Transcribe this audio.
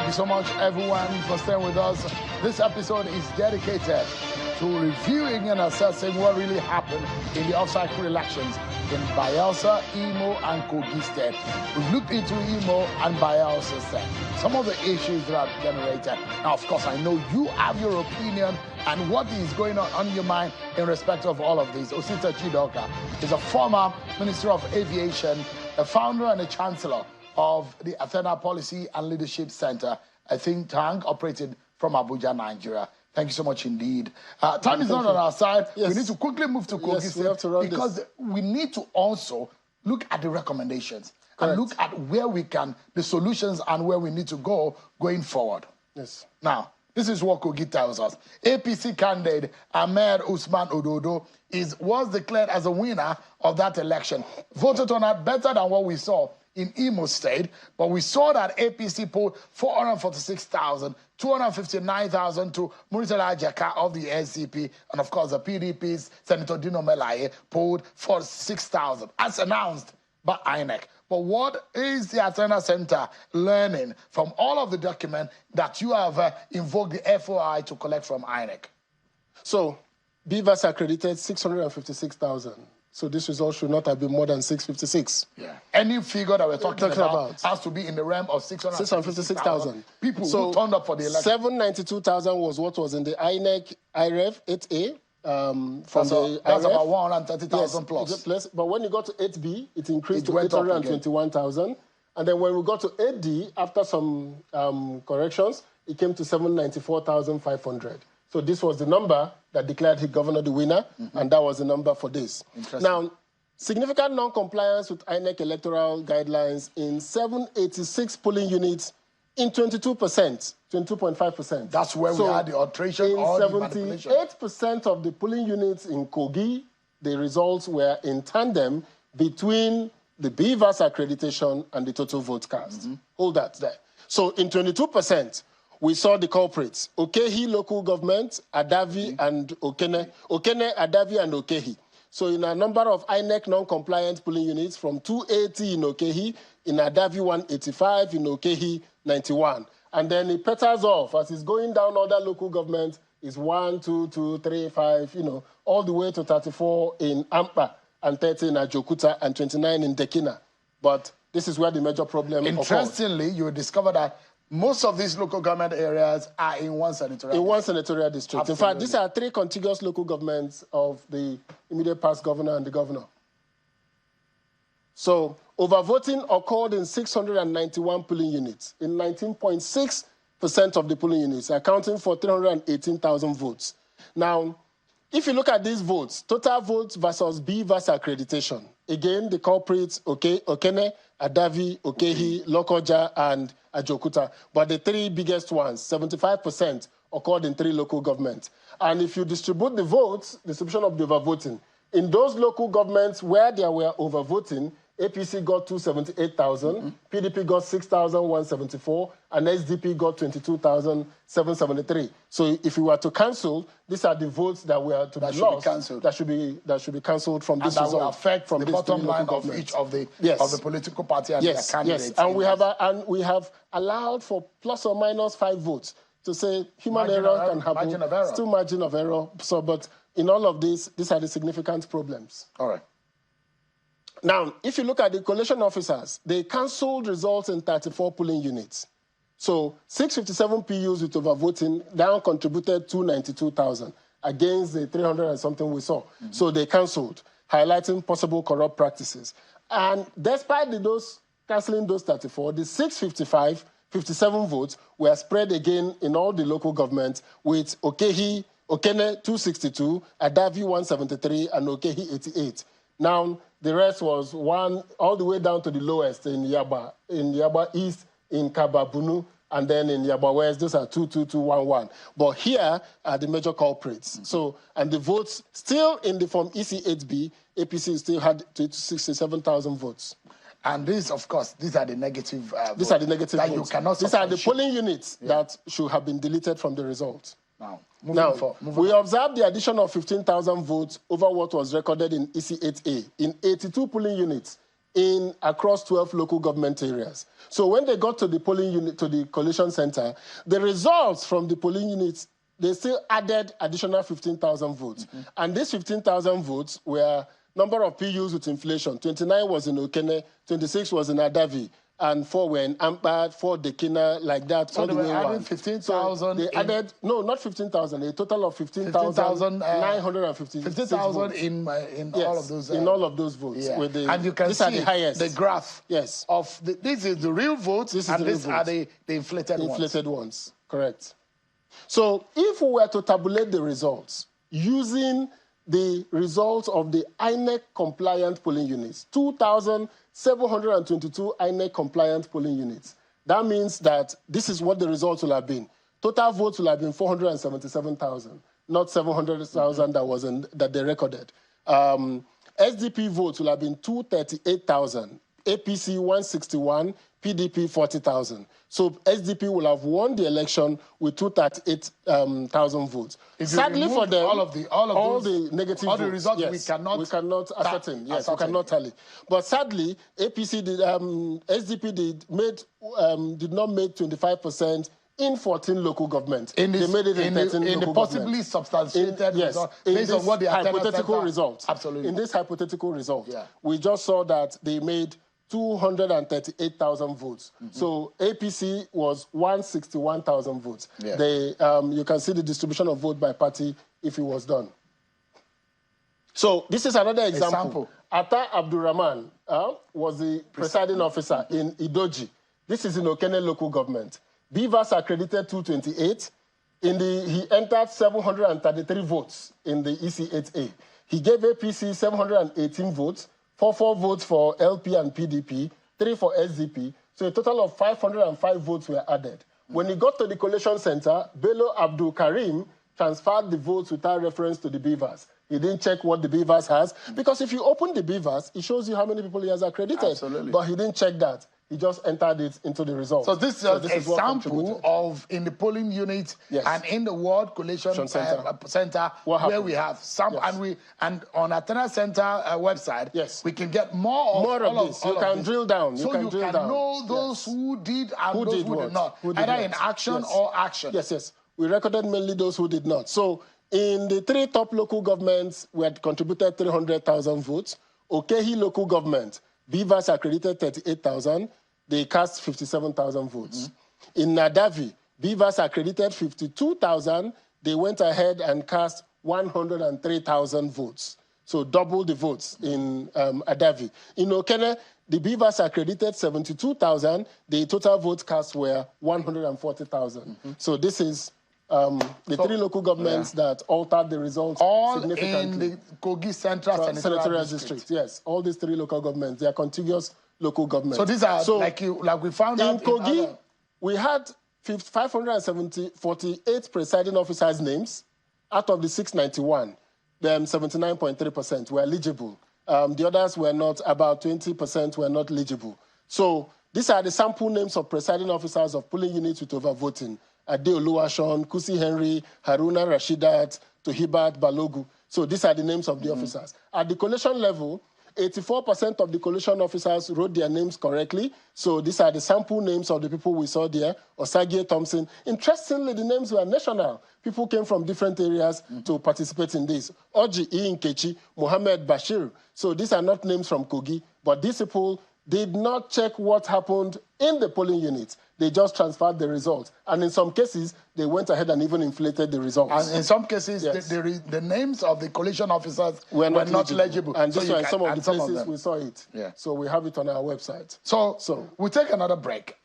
Thank you so much, everyone, for staying with us. This episode is dedicated to reviewing and assessing what really happened in the off-cycle elections in Bayelsa, Imo, and KOGI State. We've looked into Imo and Bayelsa State, some of the issues that are generated. Now, of course, I know you have your opinion and what is going on your mind in respect of all of these. Osita Chidoka is a former Minister of Aviation, a founder and a chancellor of the Athena Policy and Leadership Center, a think tank operated from Abuja, Nigeria. Thank you so much indeed. Time is not on our side. Yes. We need to quickly move to KOGI State because we need to also look at the recommendations. Correct. And look at where we can, the solutions and where we need to go going forward. Yes. Now, this is what KOGI tells us. APC candidate Ahmed Usman Ododo was declared as a winner of that election. Voter turnout better than what we saw in Imo State, but we saw that APC polled 446,000, 259,000 to Murtala Jaka of the NCP, and of course the PDP's Senator Dino Melaye polled 46,000, as announced by INEC. But what is the Athena Center learning from all of the documents that you have invoked the FOI to collect from INEC? So, BVAS accredited 656,000. So this result should not have been more than 656. Yeah. Any figure that we're talking about has to be in the realm of 656,000 people who turned up for the election. 792,000 was what was in the INEC IREF 8A. That's about 130,000 plus. But when you got to 8B, it increased to 821,000. And then when we got to 8D, after some corrections, it came to 794,500. So this was the number that declared the governor the winner, and that was the number for this. Now, significant non-compliance with INEC electoral guidelines in 786 polling units in 22%, 22.5%. That's where we had the alteration or the manipulation. 78% of the polling units in KOGI, the results were in tandem between the BVAS accreditation and the total vote cast. Hold that there. So in 22%, we saw the culprits, Okehi local government, Adavi and Okene, Adavi and Okehi. So in a number of INEC non-compliant polling units, from 280 in Okehi, in Adavi 185, in Okehi 91. And then it peters off as it's going down other local governments, is 1, 2, 2, 3, 5, all the way to 34 in Ampa, and 30 in Ajokuta, and 29 in Dekina. But this is where the major problem occurs. Interestingly, you will discover that most of these local government areas are in one senatorial district. In one senatorial district. Absolutely. In fact, these are 3 contiguous local governments of the immediate past governor and the governor. So, overvoting occurred in 691 polling units, in 19.6% of the polling units, accounting for 318,000 votes. Now, if you look at these votes, total votes versus BVAS accreditation, again, the culprits, Okene, Adavi, Okehi, Lokoja, and Ajokuta. But the 3 biggest ones, 75%, occurred in 3 local governments. And if you distribute the votes, distribution of the overvoting, in those local governments where there were overvoting, APC got 278,000, PDP got 6,174, and SDP got 22,773. So if you were to cancel, these are the votes that were to be lost, that should be cancelled from this result. And that will affect from the bottom line of each of the political party and their candidates. Yes, and we have allowed for plus or minus 5 votes to say human error can happen. Margin of error. Still margin of error. So, but in all of this, these are the significant problems. All right. Now, if you look at the collation officers, they cancelled results in 34 polling units. So 657 PUs with overvoting down contributed 292,000 against the 300 and something we saw. So they cancelled, highlighting possible corrupt practices. And despite those cancelling those 34, the 57 votes were spread again in all the local governments with Okene 262, Adavi 173, and Okehi 88. Now, the rest was one all the way down to the lowest in Yaba East, in Kababunu, and then in Yaba West. Those are 22211. But here are the major culprits. So, and the votes still in the form EC8B, APC still had 67,000 votes. And these, of course, these are the negative votes. These are the negative that votes. You cannot these are the polling units that should have been deleted from the results. Now, we observed the addition of 15,000 votes over what was recorded in EC8A in 82 polling units across 12 local government areas. So when they got to the polling unit, to the collation center, the results from the polling units, they still added additional 15,000 votes. And these 15,000 votes were number of PUs with inflation. 29 was in Okene, 26 was in Adavi, and 4 were in Ampa, 4 Dekina, like that. So all they the were way adding around. 15,000. So they added, no, not 15,000, a total of 15,950. 15,000 in yes, all of those. In all of those votes. Yeah. With the, and you can these see are the highest. The graph. Yes. Of this is the real votes, these are the inflated ones. Inflated ones, correct. So if we were to tabulate the results using the results of the INEC compliant polling units, 2,722 INEC compliant polling units. That means that this is what the results will have been. Total votes will have been 477,000, not 700,000 that they recorded. SDP votes will have been 238,000, APC 161, PDP 40,000. So SDP will have won the election with 238,000 votes. Sadly for them, all the negative votes, results, yes, we cannot ascertain. Yes, we cannot tally. But sadly, APC did, SDP did not make 25% in 14 local governments. They made it in 13 local governments. Possibly substantiated result, based on what the hypothetical result. Absolutely. In this hypothetical result, we just saw that they made 238,000 votes. So APC was 161,000 votes. Yeah. You can see the distribution of vote by party if it was done. So this is another example. Atta Abdurrahman was the presiding officer in Idoji. This is in Okene local government. Beavers accredited 228. He entered 733 votes in the EC8A. He gave APC 718 votes, 44 votes for LP and PDP, 3 for SDP. So a total of 505 votes were added. When he got to the collation center, Bello Abdul Karim transferred the votes without reference to the Beavers. He didn't check what the Beavers has, because if you open the Beavers, it shows you how many people he has accredited. Absolutely. But he didn't check that. He just entered it into the result. So this is an example of in the polling unit and in the World Collation Center where we have some, and on Athena Center website, we can get more of this. You can drill down. So you can know those who did and those who did not, either in action or action. Yes, yes. We recorded mainly those who did not. So in the 3 top local governments, we had contributed 300,000 votes. Okehi local government, Beavers accredited 38,000. They cast 57,000 votes. In Nadavi, Beavers accredited 52,000. They went ahead and cast 103,000 votes. So double the votes in Adavi. In Okene, the Beavers accredited 72,000. The total votes cast were 140,000. So this is the 3 local governments that altered the results significantly. All in the KOGI Central Senatorial District. Yes, all these 3 local governments, they are contiguous local governments. So these are, like we found out in KOGI, we had 548 presiding officers' names. Out of the 691, 79.3% were eligible. The others were not, about 20% were not eligible. So these are the sample names of presiding officers of polling units with overvoting. Ade Oluwaseun, Kusi Henry, Haruna Rashidat, Tohibat Balogu. So these are the names of the officers. At the collation level, 84% of the collation officers wrote their names correctly. So these are the sample names of the people we saw there. Osagie Thompson. Interestingly, the names were national. People came from different areas to participate in this. Oji Nkechi, Mohammed Bashir. So these are not names from KOGI, but these people did not check what happened in the polling units. They just transferred the results. And in some cases, they went ahead and even inflated the results. And in some cases, the names of the collation officers were not legible. And just in some of the places, we saw it. So we have it on our website. So we'll take another break.